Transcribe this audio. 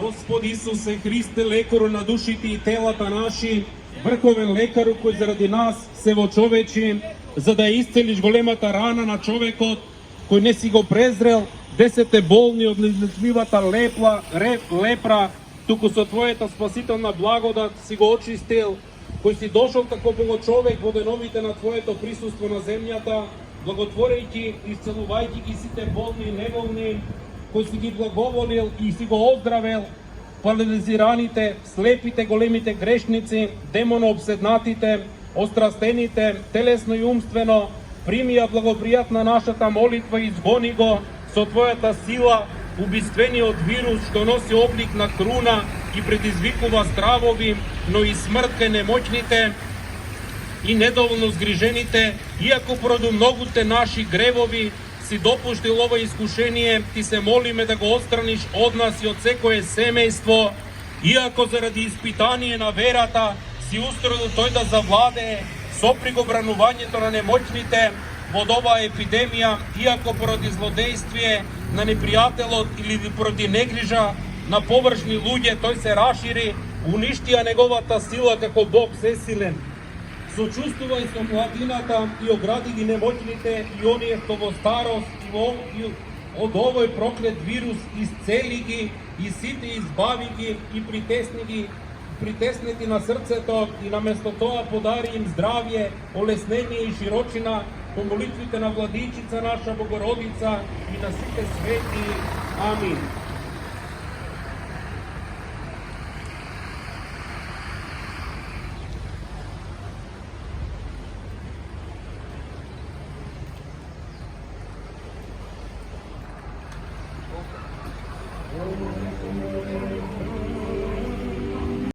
Gospod Исусе Христе, лекару на душите и телата наши, врховен лекару кој заради нас се вочовечи, за да исцелиш големата рана на човекот, кој не си го презрел 10 болни од неизлечливата лепра, туку со Твојата спасителна благодат си го очистил, кој си дошол како Богочовек во деновите на Твоето присуство на земјата, благотворејќи и исцелувајќи ги сите болни и неволни, кој си ги благоволил и си го оздравел, парализираните, слепите, големите грешници, демоно обседнатите, острастените, телесно и умствено, прими ја благопријатна нашата молитва и изгони го со Твојата сила, убиствениот вирус што носи облик на круна и предизвикува стравови, но и смрт кај немоќните и недоволно згрижените, иако поради многуте наши гревови си допуштил ова искушение, ти се молиме да го отстраниш од нас и од секое семејство, иако заради испитание на верата си устроил тој да завладее сопри го бранувањето на немоќните во оваа епидемија, иако поради злодејствие на непријателот или поради негрижа на површни луѓе тој се рашири, уништија неговата сила како Бог сесилен. Сочувствувај со младината и огради ги немоќните и оние што во старост и од овој проклет вирус, исцели ги и сите избави ги и притеснети на срцето и наместо тоа подари им здравје, олеснение и широчина по молитвите на Владичица наша Богородица и на сите свети. Амин.